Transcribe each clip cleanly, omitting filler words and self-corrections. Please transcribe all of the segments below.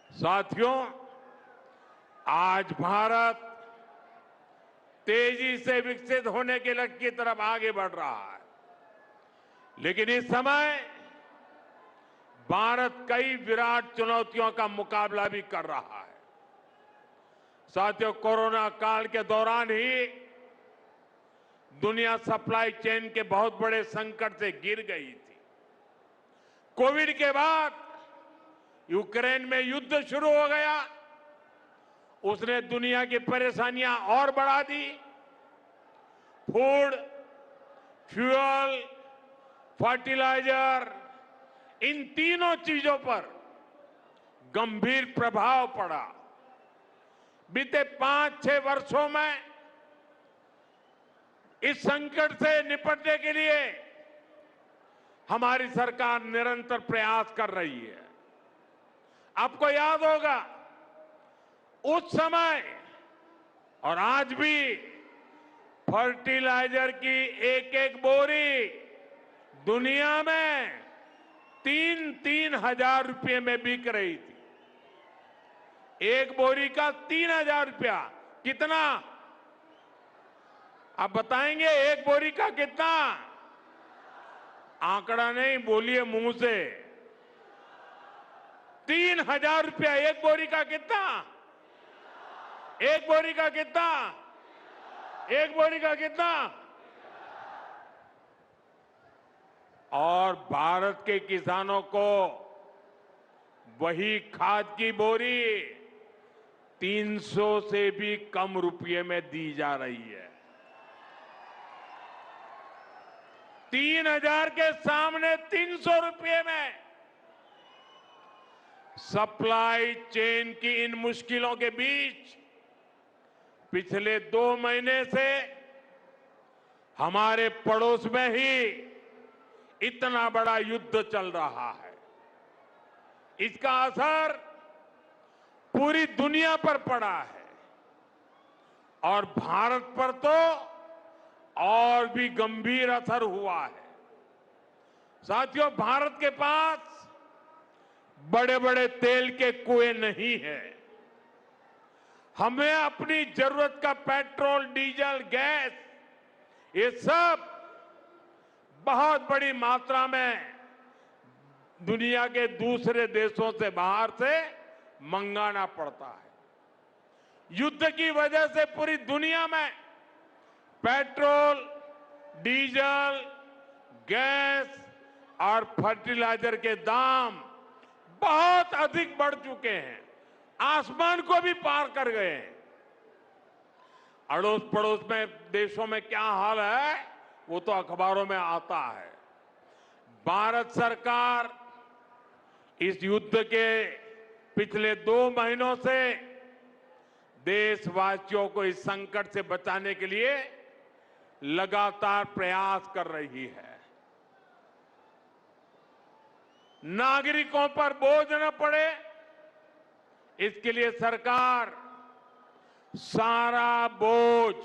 साथियों, आज भारत तेजी से विकसित होने के लक्ष्य की तरफ आगे बढ़ रहा है, लेकिन इस समय भारत कई विराट चुनौतियों का मुकाबला भी कर रहा है। साथियों, कोरोना काल के दौरान ही दुनिया सप्लाई चेन के बहुत बड़े संकट से गिर गई थी। कोविड के बाद यूक्रेन में युद्ध शुरू हो गया, उसने दुनिया की परेशानियां और बढ़ा दी। फूड, फ्यूल, फर्टिलाइजर, इन तीनों चीजों पर गंभीर प्रभाव पड़ा। बीते 5-6 वर्षों में इस संकट से निपटने के लिए हमारी सरकार निरंतर प्रयास कर रही है। आपको याद होगा, उस समय और आज भी फर्टिलाइजर की एक एक बोरी दुनिया में 3-3 हजार रुपये में बिक रही थी। एक बोरी का 3,000 रुपया। कितना? आप बताएंगे एक बोरी का कितना? आंकड़ा नहीं, बोलिए मुंह से। 3,000 रुपया एक बोरी का। कितना? एक बोरी का कितना? एक बोरी का कितना? और भारत के किसानों को वही खाद की बोरी 300 से भी कम रुपये में दी जा रही है। 3,000 के सामने 300 रुपये में। सप्लाई चेन की इन मुश्किलों के बीच पिछले 2 महीने से हमारे पड़ोस में ही इतना बड़ा युद्ध चल रहा है। इसका असर पूरी दुनिया पर पड़ा है और भारत पर तो और भी गंभीर असर हुआ है। साथियों, भारत के पास बड़े बड़े तेल के कुएं नहीं है। हमें अपनी जरूरत का पेट्रोल, डीजल, गैस, ये सब बहुत बड़ी मात्रा में दुनिया के दूसरे देशों से, बाहर से मंगाना पड़ता है। युद्ध की वजह से पूरी दुनिया में पेट्रोल, डीजल, गैस और फर्टिलाइजर के दाम बहुत अधिक बढ़ चुके हैं, आसमान को भी पार कर गए हैं। अड़ोस पड़ोस में देशों में क्या हाल है वो तो अखबारों में आता है। भारत सरकार इस युद्ध के पिछले 2 महीनों से देशवासियों को इस संकट से बचाने के लिए लगातार प्रयास कर रही है। नागरिकों पर बोझ न पड़े, इसके लिए सरकार सारा बोझ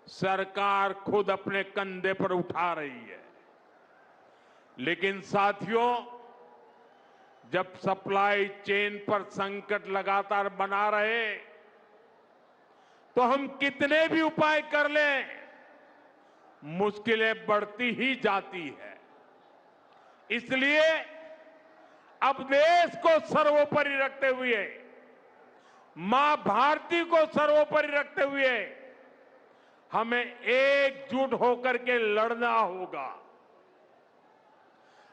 सरकार खुद अपने कंधे पर उठा रही है। लेकिन साथियों, जब सप्लाई चेन पर संकट लगातार बना रहे तो हम कितने भी उपाय कर लें, मुश्किलें बढ़ती ही जाती है। इसलिए अब देश को सर्वोपरि रखते हुए, मां भारती को सर्वोपरि रखते हुए हमें एकजुट होकर के लड़ना होगा।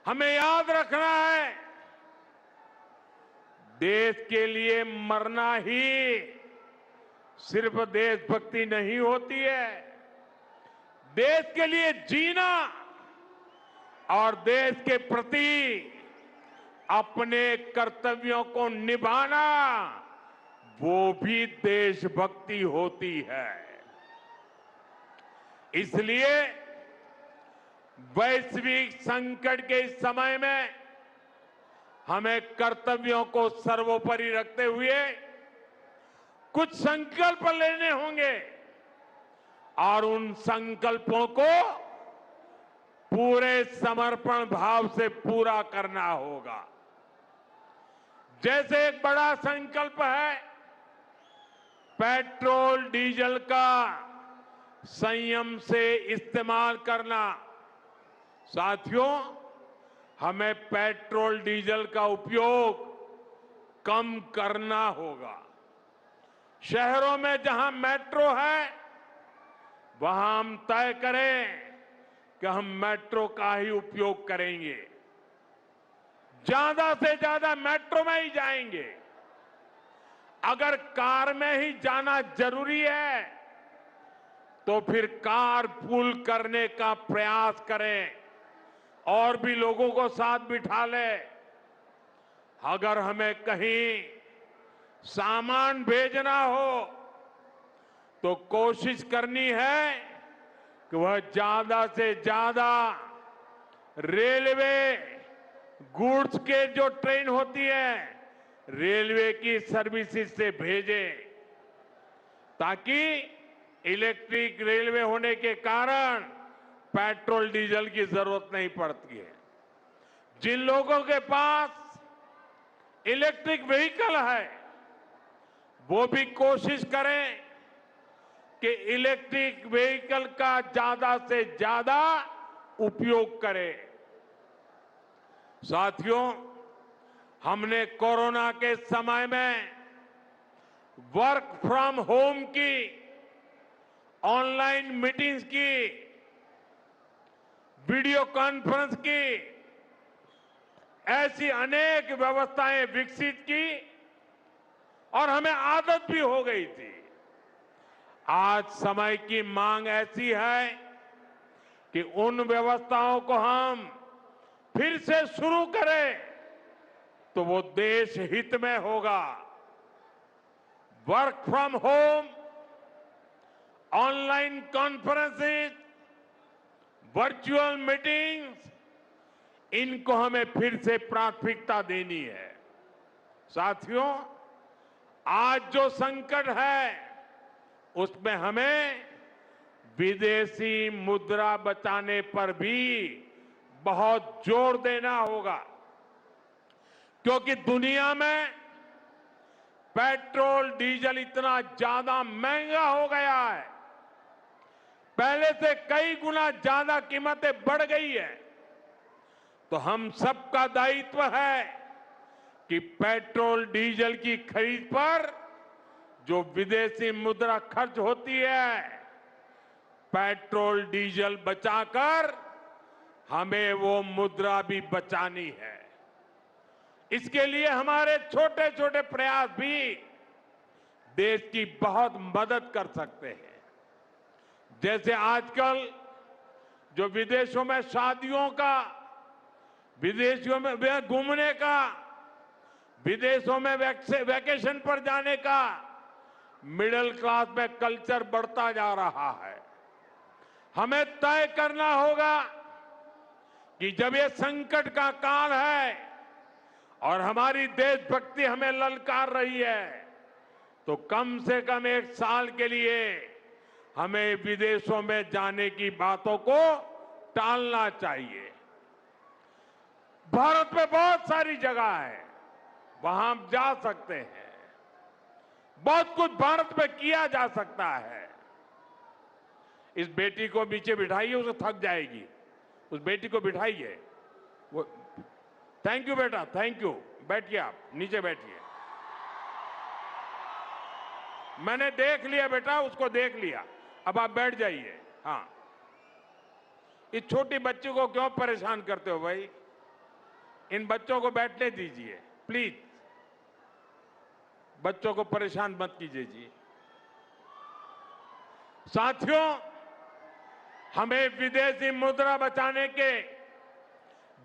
हमें याद रखना है, देश के लिए मरना ही सिर्फ देशभक्ति नहीं होती है। देश के लिए जीना और देश के प्रति अपने कर्तव्यों को निभाना, वो भी देशभक्ति होती है। इसलिए वैश्विक संकट के इस समय में हमें कर्तव्यों को सर्वोपरि रखते हुए कुछ संकल्प लेने होंगे और उन संकल्पों को पूरे समर्पण भाव से पूरा करना होगा। जैसे एक बड़ा संकल्प है पेट्रोल डीजल का संयम से इस्तेमाल करना। साथियों, हमें पेट्रोल डीजल का उपयोग कम करना होगा। शहरों में जहां मेट्रो है वहां हम तय करें कि हम मेट्रो का ही उपयोग करेंगे, ज्यादा से ज्यादा मेट्रो में ही जाएंगे। अगर कार में ही जाना जरूरी है तो फिर कार पूल करने का प्रयास करें और भी लोगों को साथ बिठा लें। अगर हमें कहीं सामान भेजना हो तो कोशिश करनी है कि वह ज्यादा से ज्यादा रेलवे गुड्स के जो ट्रेन होती है रेलवे की सर्विसेज से भेजे, ताकि इलेक्ट्रिक रेलवे होने के कारण पेट्रोल डीजल की जरूरत नहीं पड़ती है। जिन लोगों के पास इलेक्ट्रिक व्हीकल है वो भी कोशिश करें कि इलेक्ट्रिक व्हीकल का ज्यादा से ज्यादा उपयोग करें। साथियों, हमने कोरोना के समय में वर्क फ्रॉम होम की, ऑनलाइन मीटिंग्स की, वीडियो कॉन्फ्रेंस की, ऐसी अनेक व्यवस्थाएं विकसित की और हमें आदत भी हो गई थी। आज समय की मांग ऐसी है कि उन व्यवस्थाओं को हम फिर से शुरू करें तो वो देश हित में होगा। Work from home, online conferences, virtual meetings, इनको हमें फिर से प्राथमिकता देनी है। साथियों, आज जो संकट है उसमें हमें विदेशी मुद्रा बचाने पर भी बहुत जोर देना होगा, क्योंकि दुनिया में पेट्रोल डीजल इतना ज्यादा महंगा हो गया है, पहले से कई गुना ज्यादा कीमतें बढ़ गई है। तो हम सबका दायित्व है कि पेट्रोल डीजल की खरीद पर जो विदेशी मुद्रा खर्च होती है, पेट्रोल डीजल बचाकर हमें वो मुद्रा भी बचानी है। इसके लिए हमारे छोटे छोटे प्रयास भी देश की बहुत मदद कर सकते हैं। जैसे आजकल जो विदेशों में शादियों का, विदेशों में घूमने का, विदेशों में वैकेशन पर जाने का मिडिल क्लास में कल्चर बढ़ता जा रहा है। हमें तय करना होगा कि जब ये संकट का काल है और हमारी देशभक्ति हमें ललकार रही है तो कम से कम एक साल के लिए हमें विदेशों में जाने की बातों को टालना चाहिए। भारत में बहुत सारी जगह है, वहां हम जा सकते हैं। बहुत कुछ भारत में किया जा सकता है। इस बेटी को नीचे बिठाइए, उसे थक जाएगी। उस बेटी को बिठाइए। वो थैंक यू बेटा, थैंक यू। बैठिए, आप नीचे बैठिए। मैंने देख लिया बेटा, उसको देख लिया, अब आप बैठ जाइए। हाँ, इस छोटी बच्ची को क्यों परेशान करते हो भाई? इन बच्चों को बैठने दीजिए प्लीज। बच्चों को परेशान मत कीजिए जी। साथियों, हमें विदेशी मुद्रा बचाने के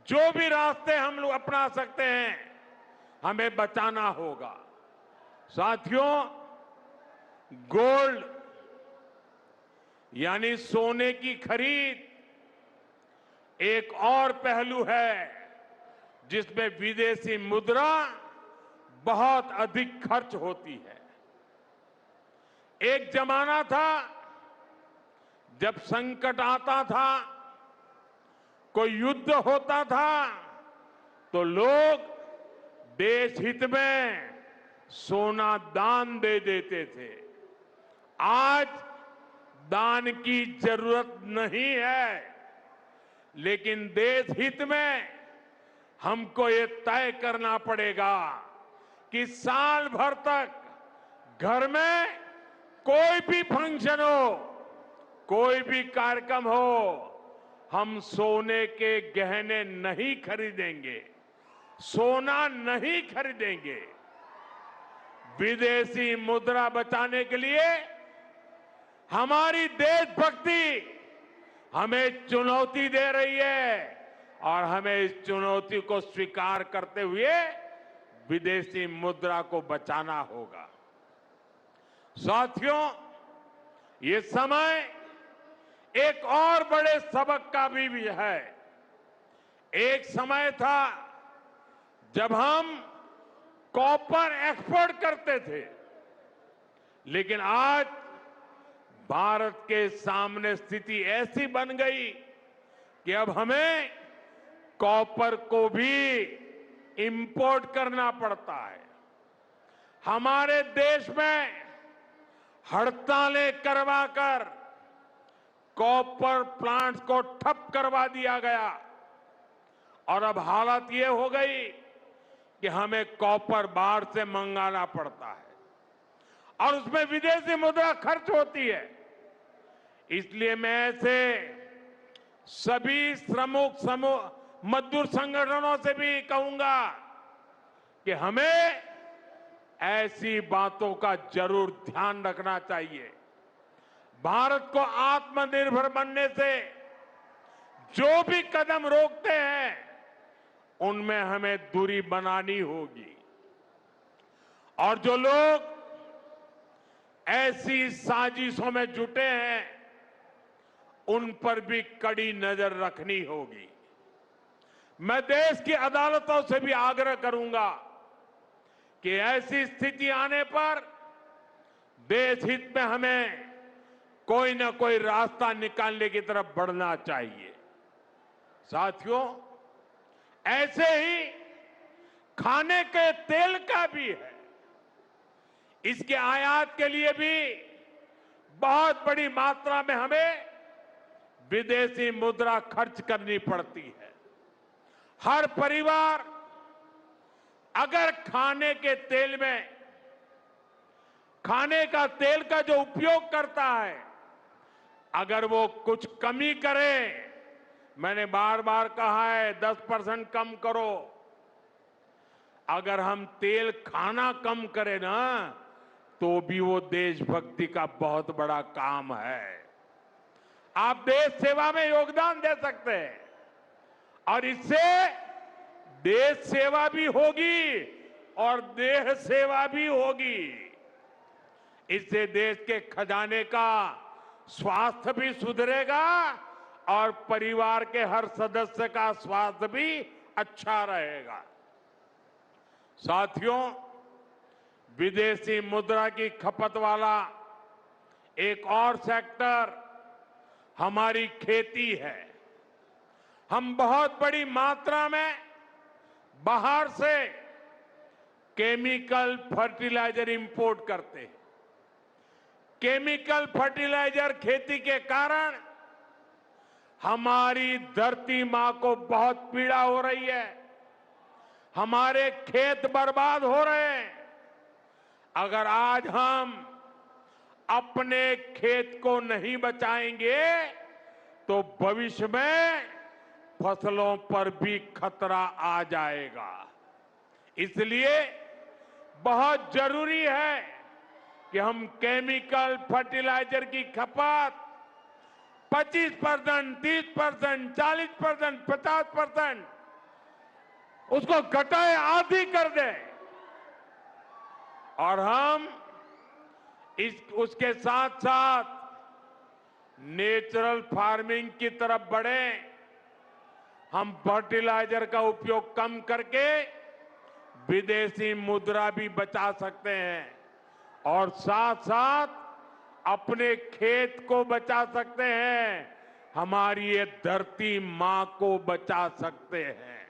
जो भी रास्ते हम लोग अपना सकते हैं हमें बचाना होगा। साथियों, गोल्ड यानी सोने की खरीद एक और पहलू है जिसमें विदेशी मुद्रा बहुत अधिक खर्च होती है। एक जमाना था जब संकट आता था, कोई युद्ध होता था तो लोग देश हित में सोना दान दे देते थे। आज दान की जरूरत नहीं है, लेकिन देश हित में हमको ये तय करना पड़ेगा कि साल भर तक घर में कोई भी फंक्शन हो, कोई भी कार्यक्रम हो, हम सोने के गहने नहीं खरीदेंगे, सोना नहीं खरीदेंगे। विदेशी मुद्रा बचाने के लिए हमारी देशभक्ति हमें चुनौती दे रही है और हमें इस चुनौती को स्वीकार करते हुए विदेशी मुद्रा को बचाना होगा। साथियों, ये समय एक और बड़े सबक का भी है। एक समय था जब हम कॉपर एक्सपोर्ट करते थे, लेकिन आज भारत के सामने स्थिति ऐसी बन गई कि अब हमें कॉपर को भी इंपोर्ट करना पड़ता है। हमारे देश में हड़तालें करवाकर कॉपर प्लांट्स को ठप करवा दिया गया और अब हालत ये हो गई कि हमें कॉपर बाहर से मंगाना पड़ता है और उसमें विदेशी मुद्रा खर्च होती है। इसलिए मैं ऐसे सभी श्रमिक समूह मजदूर संगठनों से भी कहूंगा कि हमें ऐसी बातों का जरूर ध्यान रखना चाहिए। भारत को आत्मनिर्भर बनने से जो भी कदम रोकते हैं, उनमें हमें दूरी बनानी होगी और जो लोग ऐसी साजिशों में जुटे हैं, उन पर भी कड़ी नजर रखनी होगी। मैं देश की अदालतों से भी आग्रह करूंगा कि ऐसी स्थिति आने पर देश हित में हमें कोई ना कोई रास्ता निकालने की तरफ बढ़ना चाहिए। साथियों, ऐसे ही खाने के तेल का भी है। इसके आयात के लिए भी बहुत बड़ी मात्रा में हमें विदेशी मुद्रा खर्च करनी पड़ती है। हर परिवार अगर खाने के तेल में खाने का तेल का जो उपयोग करता है, अगर वो कुछ कमी करे, मैंने बार बार कहा है 10% कम करो। अगर हम तेल खाना कम करें ना, तो भी वो देशभक्ति का बहुत बड़ा काम है। आप देश सेवा में योगदान दे सकते हैं और इससे देश सेवा भी होगी और देह सेवा भी होगी। इससे देश के खजाने का स्वास्थ्य भी सुधरेगा और परिवार के हर सदस्य का स्वास्थ्य भी अच्छा रहेगा। साथियों, विदेशी मुद्रा की खपत वाला एक और सेक्टर हमारी खेती है। हम बहुत बड़ी मात्रा में बाहर से केमिकल फर्टिलाइजर इंपोर्ट करते हैं। केमिकल फर्टिलाइजर खेती के कारण हमारी धरती मां को बहुत पीड़ा हो रही है। हमारे खेत बर्बाद हो रहे हैं। अगर आज हम अपने खेत को नहीं बचाएंगे तो भविष्य में फसलों पर भी खतरा आ जाएगा। इसलिए बहुत जरूरी है कि हम केमिकल फर्टिलाइजर की खपत 25%, 30%, 40%, 50% उसको घटाए, आधी कर दें और हम उसके साथ साथ नेचुरल फार्मिंग की तरफ बढ़ें। हम फर्टिलाइजर का उपयोग कम करके विदेशी मुद्रा भी बचा सकते हैं और साथ साथ अपने खेत को बचा सकते हैं, हमारी ये धरती मां को बचा सकते हैं।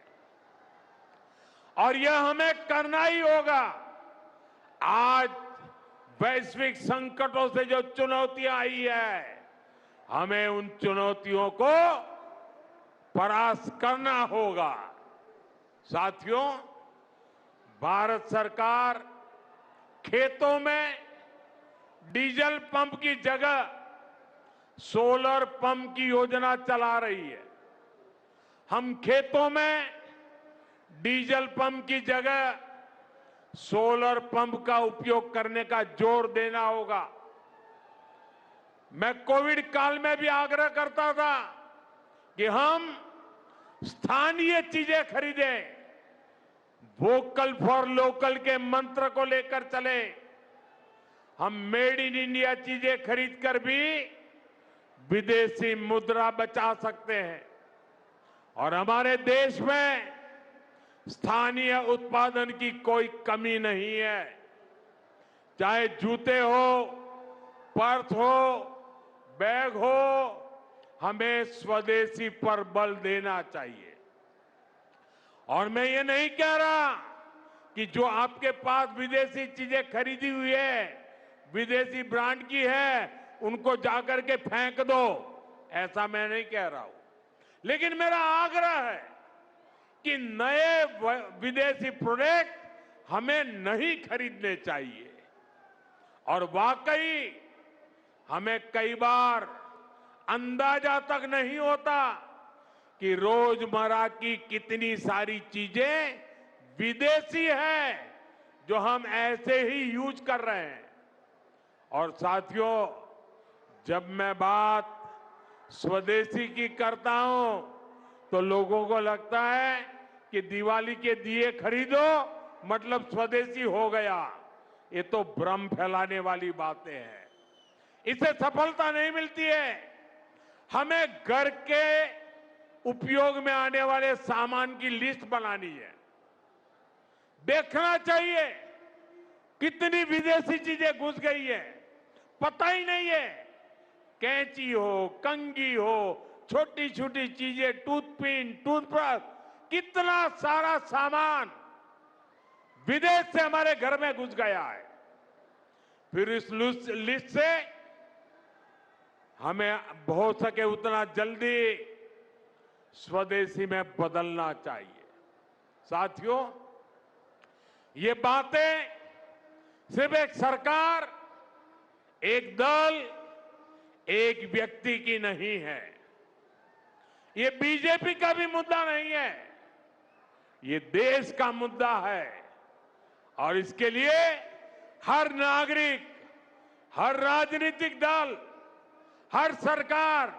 और यह हमें करना ही होगा। आज वैश्विक संकटों से जो चुनौतियां आई है, हमें उन चुनौतियों को परास्त करना होगा। साथियों, भारत सरकार खेतों में डीजल पंप की जगह सोलर पंप की योजना चला रही है। हम खेतों में डीजल पंप की जगह सोलर पंप का उपयोग करने का जोर देना होगा। मैं कोविड काल में भी आग्रह करता था कि हम स्थानीय चीजें खरीदें, वोकल फॉर लोकल के मंत्र को लेकर चले। हम मेड इन इंडिया चीजें खरीदकर भी विदेशी मुद्रा बचा सकते हैं और हमारे देश में स्थानीय उत्पादन की कोई कमी नहीं है। चाहे जूते हो, पर्स हो, बैग हो, हमें स्वदेशी पर बल देना चाहिए। और मैं ये नहीं कह रहा कि जो आपके पास विदेशी चीजें खरीदी हुई है, विदेशी ब्रांड की है, उनको जाकर के फेंक दो, ऐसा मैं नहीं कह रहा हूं। लेकिन मेरा आग्रह है कि नए विदेशी प्रोडक्ट हमें नहीं खरीदने चाहिए। और वाकई हमें कई बार अंदाजा तक नहीं होता कि रोजमर्रा की कितनी सारी चीजें विदेशी हैं जो हम ऐसे ही यूज कर रहे हैं। और साथियों, जब मैं बात स्वदेशी की करता हूं तो लोगों को लगता है कि दिवाली के दिए खरीदो मतलब स्वदेशी हो गया। ये तो भ्रम फैलाने वाली बातें हैं। इससे सफलता नहीं मिलती है। हमें घर के उपयोग में आने वाले सामान की लिस्ट बनानी है। देखना चाहिए कितनी विदेशी चीजें घुस गई है, पता ही नहीं है। कैंची हो, कंघी हो, छोटी छोटी चीजें, टूथपिन, टूथब्रश, कितना सारा सामान विदेश से हमारे घर में घुस गया है। फिर इस लिस्ट से हमें हो सके उतना जल्दी स्वदेशी में बदलना चाहिए। साथियों, ये बातें सिर्फ एक सरकार, एक दल, एक व्यक्ति की नहीं है। ये बीजेपी का भी मुद्दा नहीं है, ये देश का मुद्दा है। और इसके लिए हर नागरिक, हर राजनीतिक दल, हर सरकार,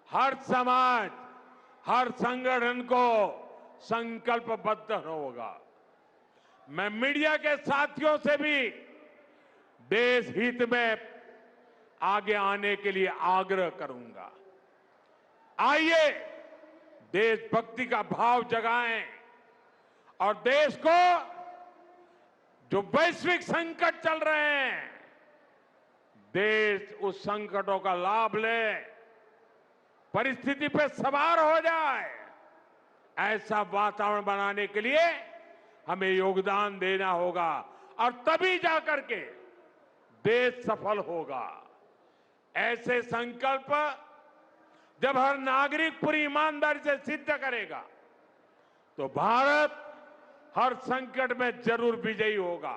हर समाज, हर संगठन को संकल्पबद्ध होगा। मैं मीडिया के साथियों से भी देश हित में आगे आने के लिए आग्रह करूंगा। आइए देशभक्ति का भाव जगाएं और देश को जो वैश्विक संकट चल रहे हैं, देश उस संकटों का लाभ ले, परिस्थिति पे सवार हो जाए। ऐसा वातावरण बनाने के लिए हमें योगदान देना होगा और तभी जाकर के देश सफल होगा। ऐसे संकल्प जब हर नागरिक पूरी ईमानदारी से सिद्ध करेगा तो भारत हर संकट में जरूर विजयी होगा।